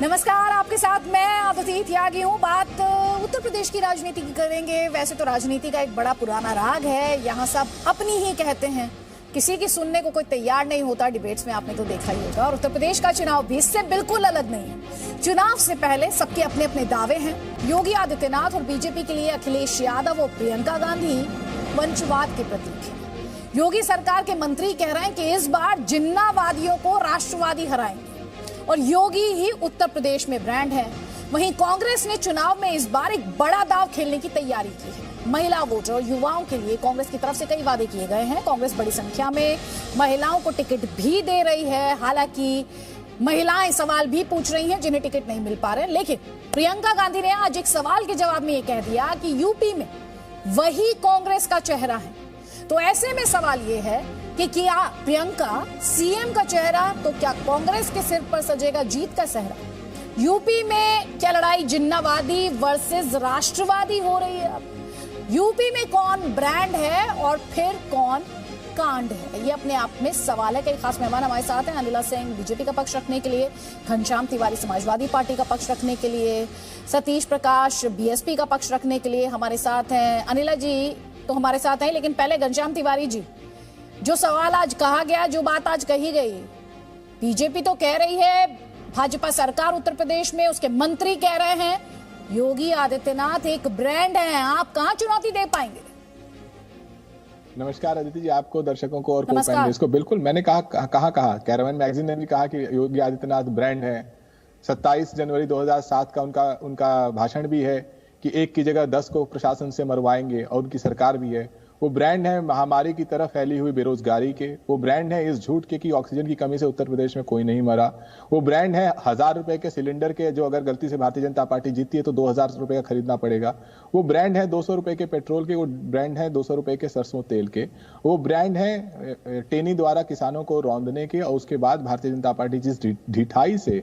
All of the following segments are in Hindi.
नमस्कार, आपके साथ मैं आदिति त्यागी हूँ। बात उत्तर प्रदेश की राजनीति की करेंगे। वैसे तो राजनीति का एक बड़ा पुराना राग है, यहाँ सब अपनी ही कहते हैं, किसी की सुनने को कोई तैयार नहीं होता। डिबेट्स में आपने तो देखा ही होगा। और उत्तर प्रदेश का चुनाव भी इससे बिल्कुल अलग नहीं है। चुनाव से पहले सबके अपने अपने दावे हैं। योगी आदित्यनाथ और बीजेपी के लिए अखिलेश यादव और प्रियंका गांधी वंशवाद के प्रतीक हैं। योगी सरकार के मंत्री कह रहे हैं कि इस बार जिन्नावादियों को राष्ट्रवादी हराएंगे और योगी ही उत्तर प्रदेश में ब्रांड है। वहीं कांग्रेस ने चुनाव में इस बार एक बड़ा दांव खेलने की तैयारी की है। महिला वोटर और युवाओं के लिए कांग्रेस की तरफ से कई वादे किए गए हैं। कांग्रेस बड़ी संख्या में महिलाओं को टिकट भी दे रही है। हालांकि महिलाएं सवाल भी पूछ रही हैं जिन्हें टिकट नहीं मिल पा रहे। लेकिन प्रियंका गांधी ने आज एक सवाल के जवाब में ये कह दिया कि यूपी में वही कांग्रेस का चेहरा है। तो ऐसे में सवाल ये है कि क्या प्रियंका सीएम का चेहरा, तो क्या कांग्रेस के सिर पर सजेगा जीत का सहरा? यूपी में क्या लड़ाई जिन्नावादी वर्सेस राष्ट्रवादी हो रही है? यूपी में कौन ब्रांड है और फिर कौन कांड है? ये अपने आप में सवाल है। कई खास मेहमान हमारे साथ हैं। अनिला सिंह बीजेपी का पक्ष रखने के लिए, घनश्याम तिवारी समाजवादी पार्टी का पक्ष रखने के लिए, सतीश प्रकाश बीएसपी का पक्ष रखने के लिए हमारे साथ हैं। अनिला जी तो हमारे साथ हैं, लेकिन पहले घनश्याम तिवारी जी, जो सवाल आज कहा गया, जो बात आज कही गई, बीजेपी तो कह रही है भाजपा सरकार उत्तर प्रदेश में, उसके मंत्री कह रहे हैं योगी आदित्यनाथ एक ब्रांड है। आप कहां चुनौती दे पाएंगे? नमस्कार अदिति जी, आपको, दर्शकों को और को-पैनलिस्ट को। बिल्कुल, मैंने कहा कैरावन मैगजीन ने भी कहा कि योगी आदित्यनाथ ब्रांड है। 27 जनवरी 2007 का उनका भाषण भी है कि एक की जगह 10 को प्रशासन से मरवाएंगे, और उनकी सरकार भी है। वो ब्रांड है महामारी की तरफ फैली हुई बेरोजगारी के। वो ब्रांड है इस झूठ के कि ऑक्सीजन की कमी से उत्तर प्रदेश में कोई नहीं मरा। वो ब्रांड है 1000 रुपए के सिलेंडर के, जो अगर गलती से भारतीय जनता पार्टी जीतती है तो 2000 रुपए का खरीदना पड़ेगा। वो ब्रांड है 200 रुपए के पेट्रोल के। वो ब्रांड है 200 रुपए के सरसों तेल के। वो ब्रांड है टेनी द्वारा किसानों को रौंदने के, और उसके बाद भारतीय जनता पार्टी जिस ढिठाई से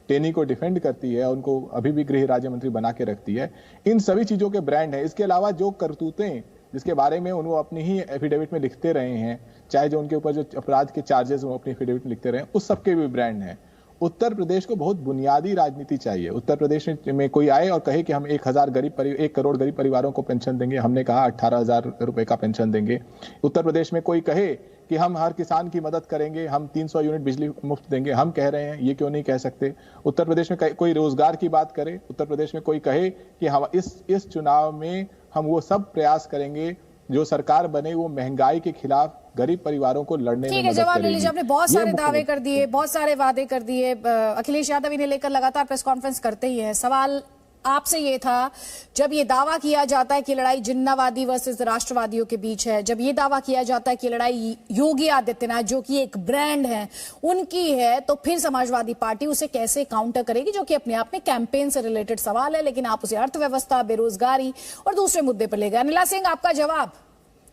टेनी को डिफेंड करती है, उनको अभी भी गृह राज्य मंत्री बना के रखती है, इन सभी चीजों के ब्रांड है। इसके अलावा जो करतूतें जिसके बारे में उन्होंने अपनी ही एफिडेविट में लिखते रहे हैं, चाहे जो उनके ऊपर जो अपराध के चार्जेस वो अपनी एफिडेविट में लिखते रहे हैं, उस सबके भी ब्रांड है। उत्तर प्रदेश को बहुत बुनियादी राजनीति चाहिए। उत्तर प्रदेश में कोई आए और कहे कि हम 1 करोड़ गरीब परिवारों को पेंशन देंगे, हमने कहा 18,000 रुपए का पेंशन देंगे। उत्तर प्रदेश में कोई कहे कि हम हर किसान की मदद करेंगे, हम 300 यूनिट बिजली मुफ्त देंगे, हम कह रहे हैं, ये क्यों नहीं कह सकते? उत्तर प्रदेश में कोई रोजगार की बात करे, उत्तर प्रदेश में कोई कहे कि हम इस चुनाव में हम वो सब प्रयास करेंगे जो सरकार बने वो महंगाई के खिलाफ गरीब परिवारों को लड़ने में मदद जवाब ले करेगी। लीजिए। आपने बहुत सारे दावे कर दिए, बहुत सारे वादे कर दिए। अखिलेश यादव इन्हें लेकर लगातार प्रेस कॉन्फ्रेंस करते ही हैं। सवाल आपसे ये था, जब ये दावा किया जाता है कि लड़ाई जिन्नावादी वर्सेस राष्ट्रवादियों के बीच है, जब ये दावा किया जाता है कि लड़ाई योगी आदित्यनाथ जो कि एक ब्रांड है उनकी है, तो फिर समाजवादी पार्टी उसे कैसे काउंटर करेगी, जो कि अपने आप में कैंपेन से रिलेटेड सवाल है, लेकिन आप उसे अर्थव्यवस्था, बेरोजगारी और दूसरे मुद्दे पर ले गए। अनिला सिंह, आपका जवाब?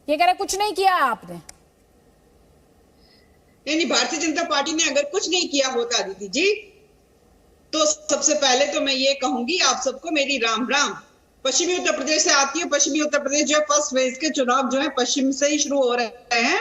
ये कह रहे कुछ नहीं किया आपने। नहीं, भारतीय जनता पार्टी ने अगर कुछ नहीं किया होता अदिति जी, तो सबसे पहले तो मैं ये कहूंगी आप सबको मेरी राम राम। पश्चिमी उत्तर प्रदेश से आती है। पश्चिमी उत्तर प्रदेश जो है, फर्स्ट फेज के चुनाव जो है पश्चिम से ही शुरू हो रहे हैं,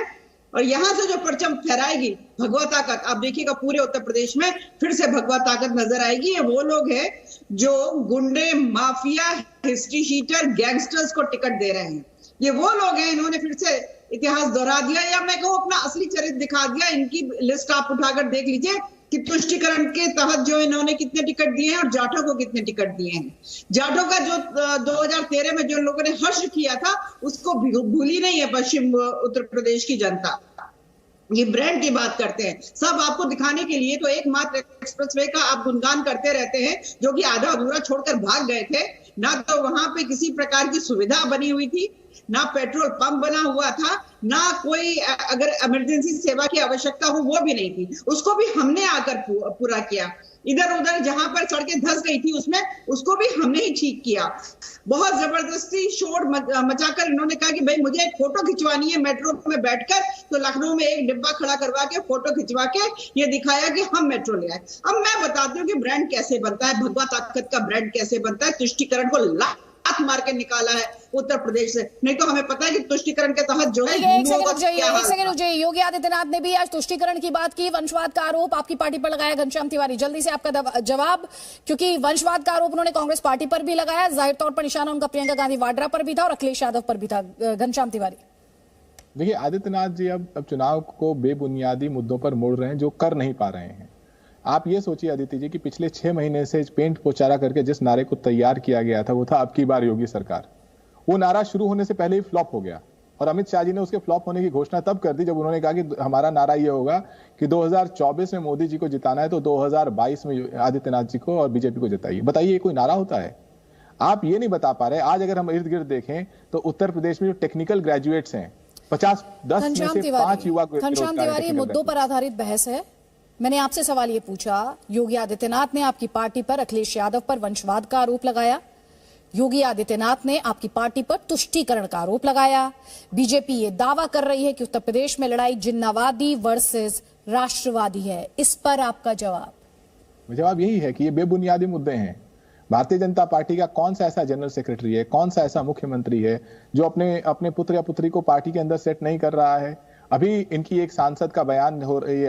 और यहां से जो परचम फहराएगी भगवा ताकत, आप देखिएगा पूरे उत्तर प्रदेश में फिर से भगवा ताकत नजर आएगी। ये वो लोग हैं जो गुंडे, माफिया, हिस्ट्री शीटर, गैंगस्टर्स को टिकट दे रहे हैं। ये वो लोग हैं, इन्होंने फिर से इतिहास दोहरा दिया, या मैं कहूँ अपना असली चरित्र दिखा दिया। इनकी लिस्ट आप उठाकर देख लीजिए कि तुष्टिकरण के तहत जो इन्होंने कितने टिकट दिए हैं और जाटों को कितने टिकट दिए हैं। जाटों का जो 2013 में जो लोगों ने हर्ष किया था, उसको भूली नहीं है पश्चिम उत्तर प्रदेश की जनता। ये ब्रांड की बात करते हैं सब आपको दिखाने के लिए, तो एकमात्र एक्सप्रेसवे का आप गुणगान करते रहते हैं, जो कि आधा अधूरा छोड़कर भाग गए थे। ना तो वहां पे किसी प्रकार की सुविधा बनी हुई थी, ना पेट्रोल पंप बना हुआ था, ना कोई अगर इमरजेंसी सेवा की आवश्यकता हो वो भी नहीं थी, उसको भी हमने आकर पूरा किया। इधर उधर जहां पर सड़कें धंस गई थी उसमें उसको भी हमने ही ठीक किया। बहुत जबरदस्ती शोर मचाकर इन्होंने कहा कि भाई मुझे एक फोटो खिंचवानी है मेट्रो में बैठकर, तो लखनऊ में एक डिब्बा खड़ा करवा के फोटो खिंचवा के ये दिखाया कि हम मेट्रो ले आए। अब मैं बताती हूँ कि ब्रांड कैसे बनता है, भगवा ताकत का ब्रांड कैसे बनता है। तुष्टिकरण को लात लात मार के निकाला है उत्तर प्रदेश से। नहीं तो हमें पता है कि तुष्टीकरण के तहत जो है एक सेकंड रुक जाइए। योगी आदित्यनाथ ने भी आज तुष्टीकरण की बात की, वंशवाद का आरोप आपकी पार्टी पर लगाया। घनश्याम तिवारी, जल्दी से आपका जवाब, क्योंकि वंशवाद का आरोप उन्होंने कांग्रेस पार्टी पर भी लगाया, जाहिर तौर पर निशाना उनका प्रियंका गांधी वाड्रा पर भी था और अखिलेश यादव पर भी था। घनश्याम तिवारी, देखिए आदित्यनाथ जी अब चुनाव को बेबुनियादी मुद्दों पर मोड़ रहे हैं जो कर नहीं पा रहे हैं। आप ये सोचिए आदित्य जी कि पिछले 6 महीने से पेंट पोचारा करके जिस नारे को तैयार किया गया था वो था अब की बार योगी सरकार। वो नारा शुरू होने से पहले ही फ्लॉप हो गया और अमित शाह जी ने उसके फ्लॉप होने की घोषणा तब कर दी जब उन्होंने कहा कि हमारा नारा ये होगा कि 2024 में मोदी जी को जिताना है तो 2022 में आदित्यनाथ जी को और बीजेपी को जिताइए। बताइए ये कोई नारा होता है? आप ये नहीं बता पा रहे। आज अगर हम इर्द गिर्द देखें तो उत्तर प्रदेश में जो टेक्निकल ग्रेजुएट्स हैं 10 में से 5 युवा। घनश्याम तिवारी, मुद्दों पर आधारित बहस है। मैंने आपसे सवाल ये पूछा, योगी आदित्यनाथ ने आपकी पार्टी पर, अखिलेश यादव पर वंशवाद का आरोप लगाया, योगी आदित्यनाथ ने आपकी पार्टी पर तुष्टीकरण का आरोप लगाया, बीजेपी ये दावा कर रही है कि उत्तर प्रदेश में लड़ाई जिन्नावादी वर्सेस राष्ट्रवादी है। इस पर आपका जवाब? जवाब यही है कि ये बेबुनियादी मुद्दे हैं। भारतीय जनता पार्टी का कौन सा ऐसा जनरल सेक्रेटरी है, कौन सा ऐसा मुख्यमंत्री है जो अपने पुत्र या पुत्री को पार्टी के अंदर सेट नहीं कर रहा है? अभी इनकी एक सांसद का बयान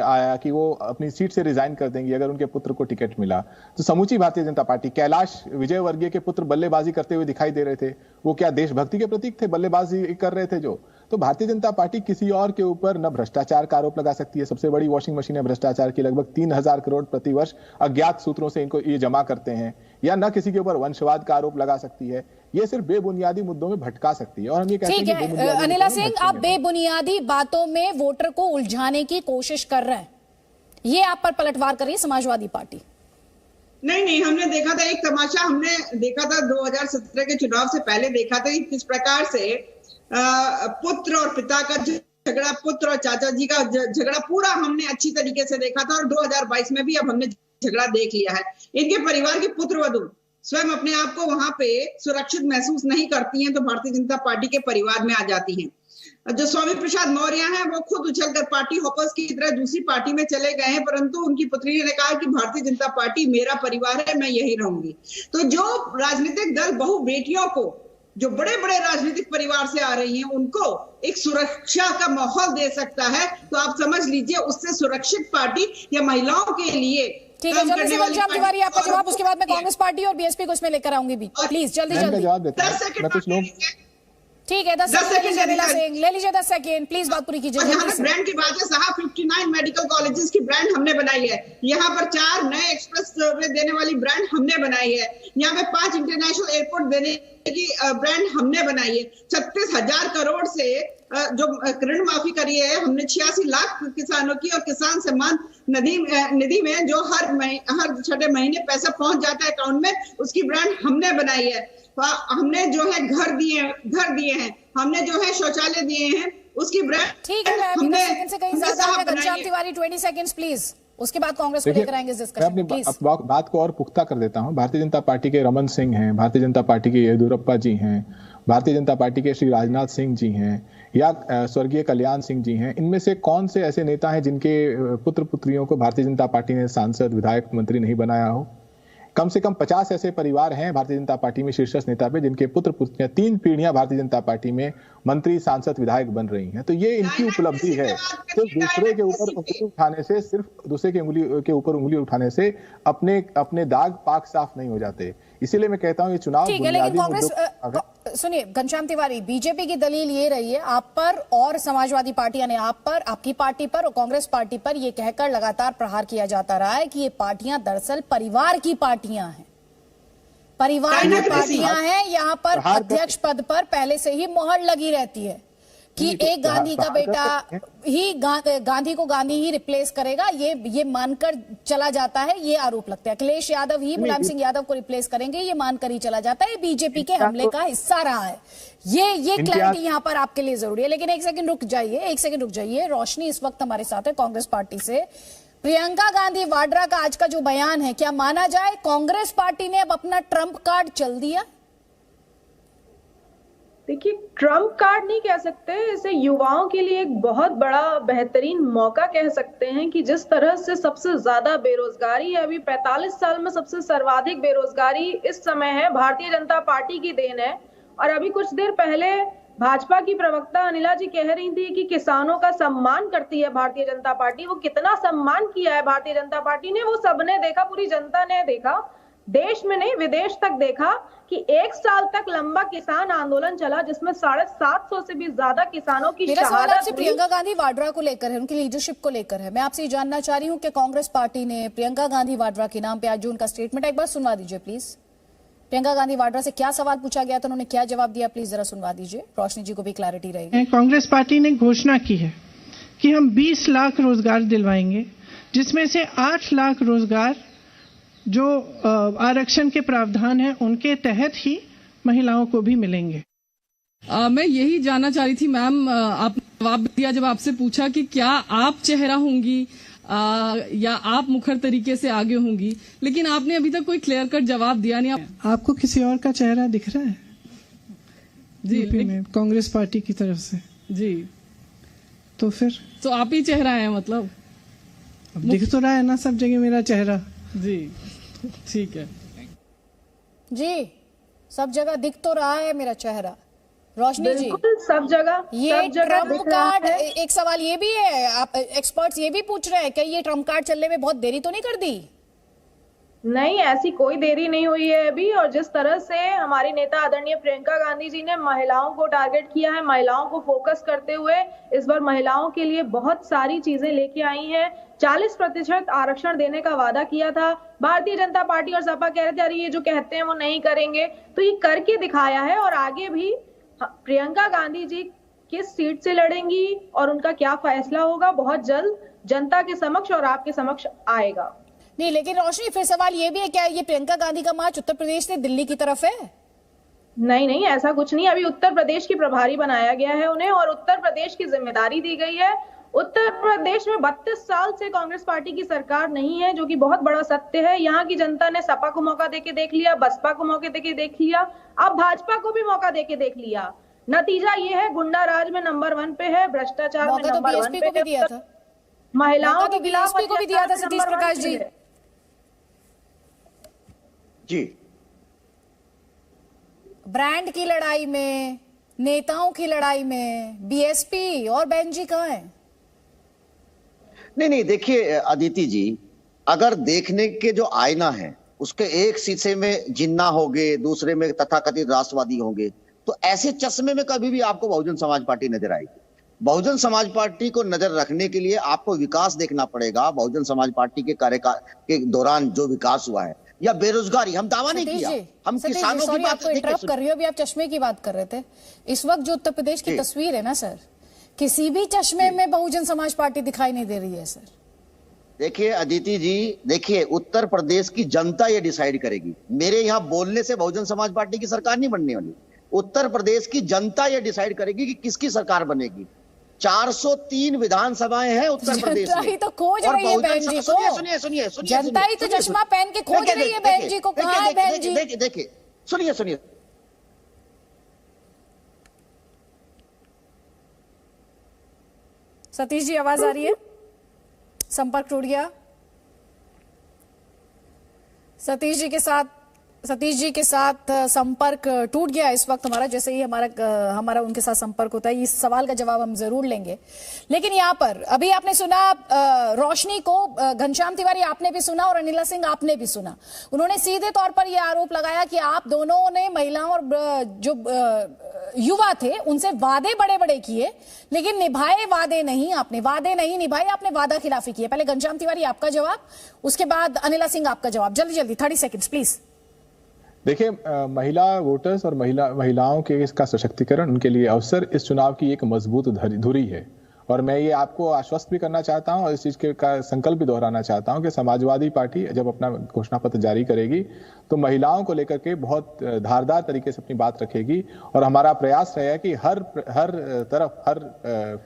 आया कि वो अपनी सीट से रिजाइन कर देंगी अगर उनके पुत्र को टिकट मिला। तो समूची भारतीय जनता पार्टी, कैलाश विजयवर्गीय के पुत्र बल्लेबाजी करते हुए दिखाई दे रहे थे, वो क्या देशभक्ति के प्रतीक थे? बल्लेबाजी कर रहे थे जो। तो भारतीय जनता पार्टी किसी और के ऊपर न भ्रष्टाचार का आरोप लगा सकती है। सबसे बड़ी वॉशिंग मशीन है भ्रष्टाचार की, लगभग 3000 करोड़ प्रतिवर्ष अज्ञात सूत्रों से इनको ये जमा करते हैं, या न किसी के ऊपर वंशवाद का आरोप लगा सकती है। ये सिर्फ बेबुनियादी मुद्दों में भटका सकती है। और हम ये कहते हैं कि अनिला सिंह, आप बेबुनियादी बातों में वोटर को उलझाने की कोशिश कर रहे हैं, ये आप पर पलटवार कर रही है समाजवादी पार्टी। नहीं, हमने देखा था एक तमाशा, हमने देखा था 2017 के चुनाव से पहले देखा था कि किस प्रकार से पुत्र और पिता का झगड़ा, पुत्र और चाचा जी का झगड़ा पूरा हमने अच्छी तरीके से देखा था। और 2022 में भी अब हमने झगड़ा देख लिया है। इनके परिवार की पुत्रवधू स्वयं अपने आप को वहां पे सुरक्षित महसूस नहीं करती हैं तो भारतीय जनता पार्टी के परिवार में आ जाती हैं। जो स्वामी प्रसाद मौर्य हैं वो खुद उछलकर पार्टी हॉपर्स की तरह दूसरी पार्टी में चले गए हैं, परंतु उनकी पुत्री ने कहा कि भारतीय जनता पार्टी मेरा परिवार है, मैं यही रहूंगी। तो जो राजनीतिक दल बहु बेटियों को, जो बड़े बड़े राजनीतिक परिवार से आ रही हैं, उनको एक सुरक्षा का माहौल दे सकता है, तो आप समझ लीजिए उससे सुरक्षित पार्टी या महिलाओं के लिए। ठीक है, जल्दी से घनश्याम तिवारी आपका जवाब, उसके बाद मैं कांग्रेस पार्टी और बीएसपी को इसमें लेकर आऊंगी भी। प्लीज जल्दी जवाब देते हैं। कुछ लोग, ठीक है, 10 सेकंड ले लीजिए 10 सेकंड प्लीज, बात पूरी कीजिए। ब्रांड की बात है साहब, 59 मेडिकल कॉलेजेस की ब्रांड हमने बनाई है। यहाँ पर 4 नए एक्सप्रेस वे देने वाली ब्रांड हमने बनाई है। यहाँ पे 5 इंटरनेशनल एयरपोर्ट देने की ब्रांड हमने बनाई है। 36,000 करोड़ से जो ऋण माफी करी है हमने, 86 लाख किसानों की, और किसान सम्मान निधि में जो हर छठे महीने पैसा पहुंच जाता है अकाउंट में, उसकी ब्रांड हमने बनाई है। हमने जो है घर दिए हैं, हमने जो है शौचालय दिए हैं, उसकी ब्रांड। ठीक है, हमने से कहीं ज्यादा है। घनश्याम तिवारी 20 सेकंड्स प्लीज, उसके बाद कांग्रेस को लेकर आएंगे डिस्कशन। मैं अपनी बात को और पुख्ता कर देता हूं। भारतीय जनता पार्टी के रमन सिंह हैं, भारतीय जनता पार्टी के येदियुरप्पा जी हैं, भारतीय जनता पार्टी के श्री राजनाथ सिंह जी हैं, या स्वर्गीय कल्याण सिंह जी हैं। इनमें से कौन से ऐसे नेता हैं जिनके पुत्र पुत्रियों को भारतीय जनता पार्टी ने सांसद, विधायक, मंत्री नहीं बनाया हो? कम से कम 50 ऐसे परिवार हैं भारतीय जनता पार्टी में शीर्षस्थ नेता पे जिनके पुत्र पुत्रियां 3 पीढ़ियां भारतीय जनता पार्टी में मंत्री, सांसद, विधायक बन रही हैं। तो ये इनकी उपलब्धि है। सिर्फ दूसरे के ऊपर उंगली उठाने से अपने दाग पाक साफ नहीं हो जाते। इसीलिए मैं कहता हूं ये चुनाव सुनिए घनश्याम तिवारी, बीजेपी की दलील ये रही है आप पर और समाजवादी पार्टी यानी आप पर, आपकी पार्टी पर और कांग्रेस पार्टी पर ये कहकर लगातार प्रहार किया जाता रहा है कि ये पार्टियां दरअसल परिवार की पार्टियां हैं, परिवार की पार्टियां हैं। यहाँ पर अध्यक्ष पद पर पहले से ही मोहर लगी रहती है कि एक गांधी का बेटा ही गांधी को गांधी ही रिप्लेस करेगा, ये मानकर चला जाता है। ये आरोप लगता है अखिलेश यादव ही मुलायम सिंह यादव को रिप्लेस करेंगे, ये मानकर ही चला जाता है। ये बीजेपी के हमले का हिस्सा रहा है। ये क्लैरिटी यहाँ पर आपके लिए जरूरी है। लेकिन एक सेकंड रुक जाइए। रोशनी इस वक्त हमारे साथ है कांग्रेस पार्टी से। प्रियंका गांधी वाड्रा का आज का जो बयान है, क्या माना जाए कांग्रेस पार्टी ने अब अपना ट्रम्प कार्ड चल दिया? देखिए, ट्रम्प कार्ड नहीं कह सकते इसे, युवाओं के लिए एक बहुत बड़ा बेहतरीन मौका कह सकते हैं कि जिस तरह से सबसे ज्यादा बेरोजगारी है, अभी 45 साल में सबसे सर्वाधिक बेरोजगारी इस समय है, भारतीय जनता पार्टी की देन है। और अभी कुछ देर पहले भाजपा की प्रवक्ता अनिला जी कह रही थी कि किसानों का सम्मान करती है भारतीय जनता पार्टी। वो कितना सम्मान किया है भारतीय जनता पार्टी ने, वो सबने देखा, पूरी जनता ने देखा, देश में नहीं विदेश तक देखा कि 1 साल तक लंबा किसान आंदोलन चला जिसमें 750 से भी ज्यादा किसानों की मेरा सवाल आपसे शहादत प्रियंका गांधी वाड्रा को लेकर है, उनकी लीडरशिप को लेकर है। मैं आपसे ये जानना चाह रही हूँ कि कांग्रेस पार्टी ने प्रियंका गांधी वाड्रा के नाम पे आज जो उनका स्टेटमेंट है, एक बार सुनवा दीजिए प्लीज। प्रियंका गांधी वाड्रा से क्या सवाल पूछा गया था, उन्होंने क्या जवाब दिया, प्लीज जरा सुनवा दीजिए, रोशनी जी को भी क्लैरिटी रहेगी। कांग्रेस पार्टी ने घोषणा की है कि हम 20 लाख रोजगार दिलवाएंगे, जिसमें से 8 लाख रोजगार जो आरक्षण के प्रावधान है उनके तहत ही महिलाओं को भी मिलेंगे। मैं यही जानना चाह रही थी मैम, आपने जवाब दिया जब आपसे पूछा कि क्या आप चेहरा होंगी या आप मुखर तरीके से आगे होंगी, लेकिन आपने अभी तक कोई क्लियर कट जवाब दिया नहीं। आपको किसी और का चेहरा दिख रहा है जी यूपी में कांग्रेस पार्टी की तरफ से? जी, तो फिर तो आप ही चेहरा है मतलब? अब दिख तो रहा है ना सब जगह मेरा चेहरा। जी ठीक है जी, सब जगह दिख तो रहा है मेरा चेहरा। रोशनी जी, बिल्कुल सब जगह ये ट्रम्प दिख रहा कार्ड, है। एक सवाल ये भी है, आप एक्सपर्ट्स ये भी पूछ रहे हैं कि ये ट्रम्प कार्ड चलने में बहुत देरी तो नहीं कर दी? नहीं, ऐसी कोई देरी नहीं हुई है अभी। और जिस तरह से हमारी नेता आदरणीय प्रियंका गांधी जी ने महिलाओं को टारगेट किया है, महिलाओं को फोकस करते हुए इस बार महिलाओं के लिए बहुत सारी चीजें लेके आई हैं। 40% आरक्षण देने का वादा किया था। भारतीय जनता पार्टी और सपा कह रहे थे अरे ये जो कहते हैं वो नहीं करेंगे, तो ये करके दिखाया है। और आगे भी प्रियंका गांधी जी किस सीट से लड़ेंगी और उनका क्या फैसला होगा बहुत जल्द जनता के समक्ष और आपके समक्ष आएगा। नहीं, लेकिन रोशनी फिर सवाल ये भी है, क्या ये प्रियंका गांधी का मार्च उत्तर प्रदेश से दिल्ली की तरफ है? नहीं नहीं, ऐसा कुछ नहीं। अभी उत्तर प्रदेश की प्रभारी बनाया गया है उन्हें और उत्तर प्रदेश की जिम्मेदारी दी गई है। उत्तर प्रदेश में 32 साल से कांग्रेस पार्टी की सरकार नहीं है, जो कि बहुत बड़ा सत्य है। यहाँ की जनता ने सपा को मौका देके देख लिया, बसपा को मौके देके देख लिया, अब भाजपा को भी मौका देके देख लिया। नतीजा ये है, गुंडा राज में नंबर 1 पे है, भ्रष्टाचार में नंबर 1 पे है, दिया था महिलाओं के खिलाफ को भी दिया था सतीश प्रकाश जी। जी, ब्रांड की लड़ाई में, नेताओं की लड़ाई में बीएसपी और बहन जी कहाँ है? नहीं, देखिए अदिति जी, अगर देखने के जो आईना है उसके एक शीशे में जिन्ना होंगे, दूसरे में तथाकथित राष्ट्रवादी होंगे, तो ऐसे चश्मे में कभी भी आपको बहुजन समाज पार्टी नजर आएगी। बहुजन समाज पार्टी को नजर रखने के लिए आपको विकास देखना पड़ेगा। बहुजन समाज पार्टी के कार्यकाल के दौरान जो विकास हुआ है या बेरोजगारी, हम दावा नहीं किया, हम किसानों की बात कर रही हो। अभी आप चश्मे की बात कर रहे थे, इस वक्त जो उत्तर प्रदेश की तस्वीर है ना सर, किसी भी चश्मे में बहुजन समाज पार्टी दिखाई नहीं दे रही है सर। देखिए अदिति जी, देखिए उत्तर प्रदेश की जनता ये डिसाइड करेगी। मेरे यहाँ बोलने से बहुजन समाज पार्टी की सरकार नहीं बनने वाली। उत्तर प्रदेश की जनता ये डिसाइड करेगी कि किसकी सरकार बनेगी। 403 विधानसभाएं हैं उत्तर प्रदेश में। जनता ही तो खोज रही है बहन जी को। सुनिए, जनता ही तो चश्मा पहन के खोज रही है बहन जी को। कहाँ है बहन जी? देखिए, सुनिए, सतीश जी आवाज आ रही है? संपर्क टूट गया। सतीश जी के साथ संपर्क टूट गया इस वक्त हमारा। जैसे ही हमारा उनके साथ संपर्क होता है, इस सवाल का जवाब हम जरूर लेंगे। लेकिन यहाँ पर अभी आपने सुना रोशनी को, घनश्याम तिवारी आपने भी सुना और अनिला सिंह आपने भी सुना। उन्होंने सीधे तौर पर यह आरोप लगाया कि आप दोनों ने महिलाओं और जो युवा थे उनसे वादे बड़े बड़े किए, लेकिन निभाए वादे नहीं। आपने वादे नहीं निभाए, आपने वादा खिलाफी की है। पहले घनश्याम तिवारी आपका जवाब, उसके बाद अनिला सिंह आपका जवाब। जल्दी 30 सेकेंड्स प्लीज। देखिए, महिला वोटर्स और महिलाओं के इसका सशक्तिकरण, उनके लिए अवसर इस चुनाव की एक मजबूत धुरी है। और मैं ये आपको आश्वस्त भी करना चाहता हूं और इस चीज का संकल्प भी दोहराना चाहता हूं कि समाजवादी पार्टी जब अपना घोषणा पत्र जारी करेगी तो महिलाओं को लेकर के बहुत धारदार तरीके से अपनी बात रखेगी। और हमारा प्रयास रहेगा कि हर तरफ, हर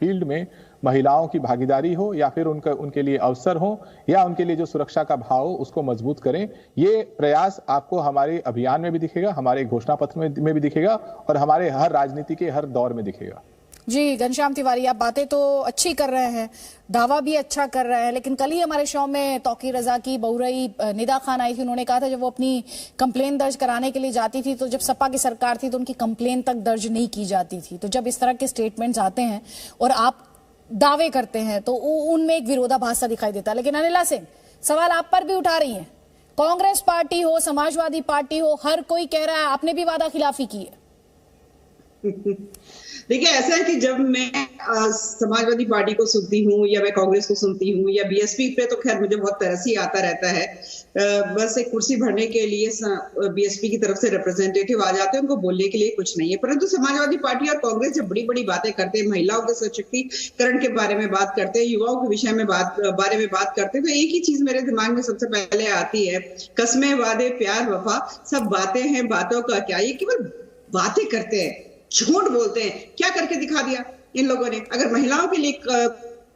फील्ड में महिलाओं की भागीदारी हो या फिर उनके लिए अवसर हो या उनके लिए जो सुरक्षा का भाव हो उसको मजबूत करें। ये प्रयास आपको हमारे अभियान में भी दिखेगा, हमारे घोषणा पत्र में भी दिखेगा और हमारे हर राजनीति के हर दौर में दिखेगा। जी घनश्याम तिवारी, आप बातें तो अच्छी कर रहे हैं, दावा भी अच्छा कर रहे हैं, लेकिन कल ही हमारे शो में तौकीर रजा की बहुरई निदा खान आई थी। उन्होंने कहा था जब वो अपनी कंप्लेन दर्ज कराने के लिए जाती थी तो जब सपा की सरकार थी तो उनकी कंप्लेन तक दर्ज नहीं की जाती थी। तो जब इस तरह के स्टेटमेंट्स आते हैं और आप दावे करते हैं तो उनमें एक विरोधाभास सा दिखाई देता है। लेकिन अनिला सिंह, सवाल आप पर भी उठा रही है, कांग्रेस पार्टी हो, समाजवादी पार्टी हो, हर कोई कह रहा है आपने भी वादा खिलाफी की है। देखिए, ऐसा है कि जब मैं समाजवादी पार्टी को सुनती हूँ या मैं कांग्रेस को सुनती हूँ या बीएसपी पे, तो खैर मुझे बहुत तरस ही आता रहता है। बस एक कुर्सी भरने के लिए बीएसपी की तरफ से रिप्रेजेंटेटिव आ जाते हैं, उनको बोलने के लिए कुछ नहीं है। परंतु समाजवादी पार्टी और कांग्रेस जब बड़ी बड़ी बातें करते हैं, महिलाओं के सशक्तिकरण के बारे में बात करते हैं, युवाओं के विषय में बारे में बात करते हैं, तो एक ही चीज मेरे दिमाग में सबसे पहले आती है, कसमें, वादे, प्यार, वफा, सब बातें हैं, बातों का क्या, ये केवल बातें करते हैं, झूठ बोलते हैं। क्या करके दिखा दिया इन लोगों ने? अगर महिलाओं के लिए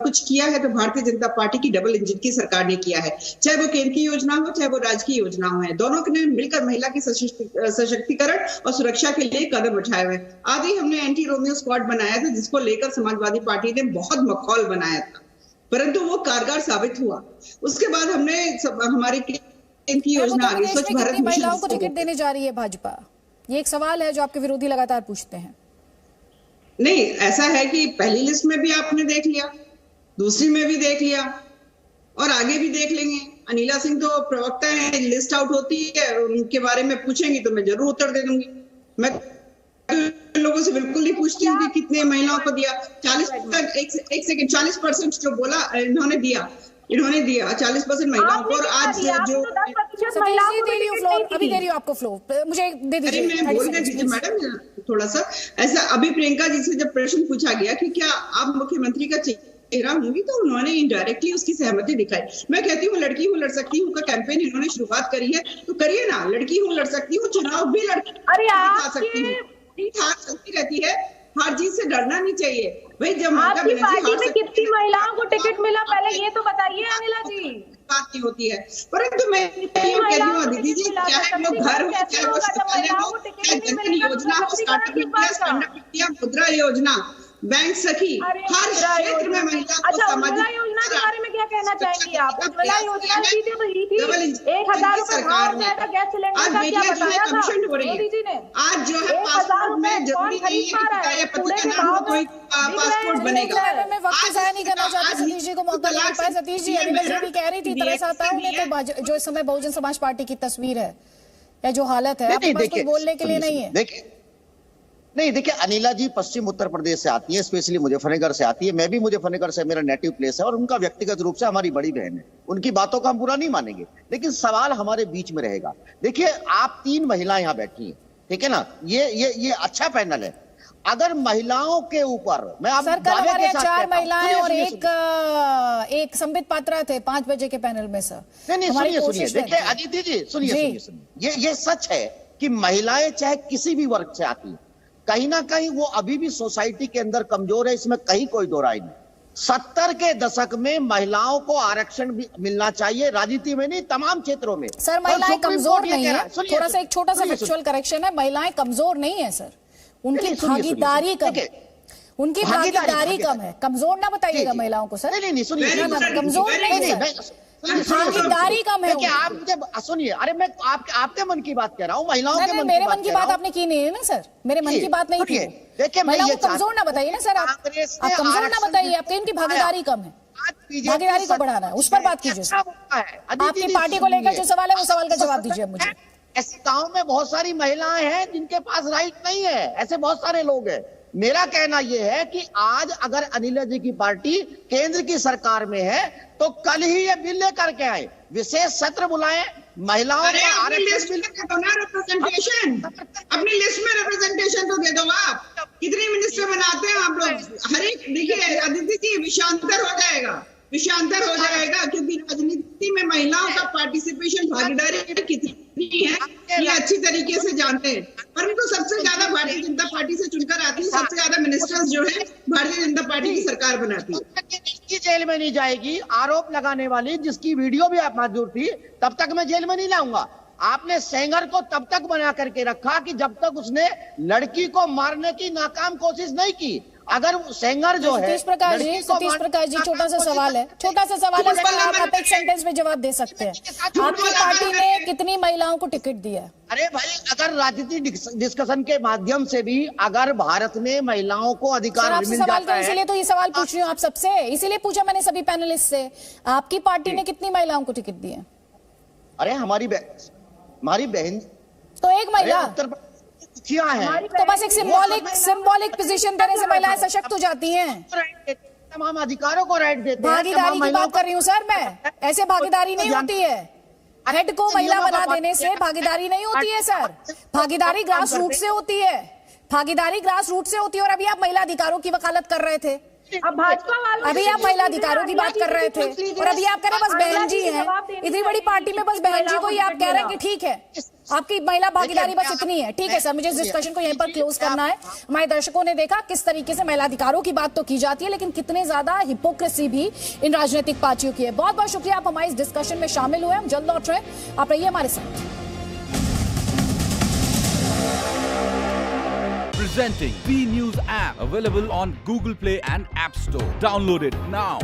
कुछ किया है तो भारतीय जनता पार्टी की डबल इंजन की सरकार ने किया है, चाहे वो केंद्र की योजना हो चाहे वो राज्य की योजना हो, दोनों ने मिलकर महिला की सशक्तिकरण और सुरक्षा के लिए कदम उठाए हुए। आज ही हमने एंटी रोमियो स्क्वाड बनाया था, जिसको लेकर समाजवादी पार्टी ने बहुत मखौल बनाया था, परंतु वो कारगर साबित हुआ। उसके बाद हमने हमारी केंद्र की योजना आ गई, स्वच्छ भारत मिशन। महिलाओं को टिकट देने जा रही है भाजपा, ये एक सवाल है जो आपके विरोधी लगातार पूछते हैं। नहीं, ऐसा है कि पहली लिस्ट में भी आपने देख लिया, दूसरी में भी देख लिया और आगे भी देख लेंगे। अनिला सिंह तो प्रवक्ता है, लिस्ट आउट होती है उनके बारे में पूछेंगी तो मैं जरूर उत्तर दे दूंगी। मैं लोगों से बिल्कुल नहीं पूछती हूँ कि कितने महिलाओं को दिया। 40%, एक सेकंड, 40% जो बोला इन्होंने दिया 40% महिलाओं को। और आज जो अभी दे रही हूँ आपको फ्लो, मुझे दे दीजिए। मैं बोलने दीजिए मैडम थोड़ा सा। ऐसा अभी प्रियंका जी से जब प्रश्न पूछा गया कि क्या आप मुख्यमंत्री का चेहरा होंगी, तो उन्होंने इनडायरेक्टली उसकी सहमति दिखाई। मैं कहती हूँ लड़की हूँ लड़ सकती हूँ का कैंपेन इन्होंने शुरुआत करी है, तो करिए ना। लड़की हूँ लड़ सकती हूँ, चुनाव भी लड़ सकती हूँ, हार चलती रहती है, हार जीत से डरना नहीं चाहिए भाई। जब आपकी पार्टी में कितनी महिलाओं को टिकट मिला, पहले ये तो बताइए अनिला जी। बात नहीं होती है, परंतु मैं कहती हूँ दीदी जी, चाहे वो घर हो, चाहे वो शौचालय हो, चाहे जनधन योजना हो, स्टार्टअप इंडिया, मुद्रा योजना, बैंक सखी, हर क्षेत्र में महिला को उज्ज्वला योजना के बारे में क्या कहना चाहेंगी आप? उज्ज्वला योजना की थी 1000 रुपए गैस सिलेंडर का क्या बताया था मोदी जी ने? आज जो है पासपोर्ट में जरूरी नहीं है कि पति का नाम हो कोई पासपोर्ट बनेगा। मैं वक्त जाया नहीं करना चाहती, सतीश जी को मौका मिल पाए। सतीश जी, अनिला जी भी कह रही थी तरस आता है उन्हें, तो जो इस समय बहुजन समाज पार्टी की तस्वीर है या जो हालत है, आपके पास कुछ बोलने के लिए नहीं है। नहीं, देखिए अनिला जी पश्चिम उत्तर प्रदेश से आती है, स्पेशली मुजफ्फरनगर से आती है। मैं भी मुजफ्फरनगर से, मेरा नेटिव प्लेस है और उनका व्यक्तिगत रूप से हमारी बड़ी बहन है। उनकी बातों का हम बुरा नहीं मानेंगे, लेकिन सवाल हमारे बीच में रहेगा। देखिए, आप 3 महिलाएं यहाँ बैठी हैं, ठीक है ना, ये अच्छा पैनल है। अगर महिलाओं के ऊपर मैं आप सर, कल हमारे 4 महिलाएं और एक संबित पात्रा थे 5 बजे के पैनल में। सर नहीं, सुनिए देखिए अदिति जी, सुनिए, ये सच है कि महिलाएं चाहे किसी भी वर्ग से आती है, कहीं ना कहीं वो अभी भी सोसाइटी के अंदर कमजोर है, इसमें कहीं कोई दो राय नहीं। 70 के दशक में महिलाओं को आरक्षण भी मिलना चाहिए, राजनीति में नहीं, तमाम क्षेत्रों में। सर, महिलाएं कमजोर नहीं है, थोड़ा सा एक छोटा सा फैक्चुअल करेक्शन है, महिलाएं कमजोर नहीं है सर, उनकी भागीदारी कम है, उनकी भागीदारी कम है। कमजोर ना बताइएगा महिलाओं को सर, नहीं सुनिए, कमजोर नहीं, भागीदारी कम है। आप मुझे सुनिए, अरे मैं आपके मन की बात कह रहा हूँ, महिलाओं के मेरे मन की बात आपने की नहीं है ना सर, मेरे मन की बात नहीं थी। देखिए, महिलाओं को कमजोर ना बताइए ना सर, आप कमजोर ना बताइए, आपकी इनकी भागीदारी कम है, भागीदारी को बढ़ाना है, उस पर बात कीजिए। आपकी पार्टी को लेकर जो सवाल है वो सवाल का जवाब दीजिए मुझे। ऐसे गांव में बहुत सारी महिलाएं हैं जिनके पास राइट नहीं है, ऐसे बहुत सारे लोग हैं। मेरा कहना यह है कि आज अगर अनिला जी की पार्टी केंद्र की सरकार में है तो कल ही ये बिल लेकर के आए, विशेष सत्र बुलाएं, महिलाओं को लिस्ट में दे दो ना रिप्रेजेंटेशन, अपनी लिस्ट में रिप्रेजेंटेशन तो दे दो। आप कितने मिनिस्टर बनाते हैं आप लोग? हर एक, देखिए अदिति जी, विषांतर हो जाएगा, क्योंकि राजनीति में महिलाओं का पार्टिसिपेशन, भागीदारी कितनी है ये अच्छी तरीके से जानते हैं। परंतु सबसे ज्यादा भारतीय जनता पार्टी से चुनकर आती हूँ, सबसे ज्यादा मिनिस्टर्स जो है भारतीय जनता पार्टी की सरकार बनाती है। जेल में नहीं जाएगी आरोप लगाने वाली, जिसकी वीडियो भी आप मौजूद थी, तब तक मैं जेल में नहीं लाऊंगा। आपने सेंगर को तब तक बना करके रखा कि जब तक उसने लड़की को मारने की नाकाम कोशिश नहीं की। अगर सेंगर जो है सतीश प्रकाश जी, छोटा सा सवाल है, इस पर आप एक सेंटेंस में जवाब दे सकते हैं। आपकी पार्टी ने कितनी महिलाओं को टिकट दिया है? अरे भाई, अगर राजनीतिक डिस्कशन के माध्यम से भी अगर भारत में महिलाओं को अधिकार मिल जाता है, इसीलिए तो ये सवाल पूछ रही हूँ आप सबसे, इसीलिए पूछा मैंने सभी पैनलिस्ट से, आपकी पार्टी ने कितनी महिलाओं को टिकट दिए? अरे हमारी बहन तो एक महिला है, तो बस एक सिंबॉलिक पोजीशन देने से महिलाएं सशक्त हो जाती हैं। तमाम अधिकारों को राइट देते हैं। भागीदारी की बात कर रही हूँ सर मैं, ऐसे भागीदारी नहीं होती है। हेड को महिला बना देने से भागीदारी नहीं होती है सर, भागीदारी ग्रास रूट से होती है, और अभी आप महिला अधिकारों की वकालत कर रहे थे, अब भाजपा वाले अभी आप महिला अधिकारों की बात कर रहे थे, और अभी आप कह रहे बस बहन जी हैं, इतनी बड़ी पार्टी में बस बहन जी को ही आप कह रहे हैं कि ठीक है आपकी महिला भागीदारी बस इतनी है। ठीक है सर, मुझे इस डिस्कशन को यहीं पर क्लोज करना है। हमारे दर्शकों ने देखा किस तरीके से महिला अधिकारों की बात तो की जाती है, लेकिन कितने ज्यादा हिपोक्रेसी भी इन राजनीतिक पार्टियों की है। बहुत बहुत शुक्रिया, आप हमारे इस डिस्कशन में शामिल हुए। हम जल्द लौट रहे हैं, आप रहिए हमारे साथ। Presenting B News app, available on Google Play and App Store. Download it now.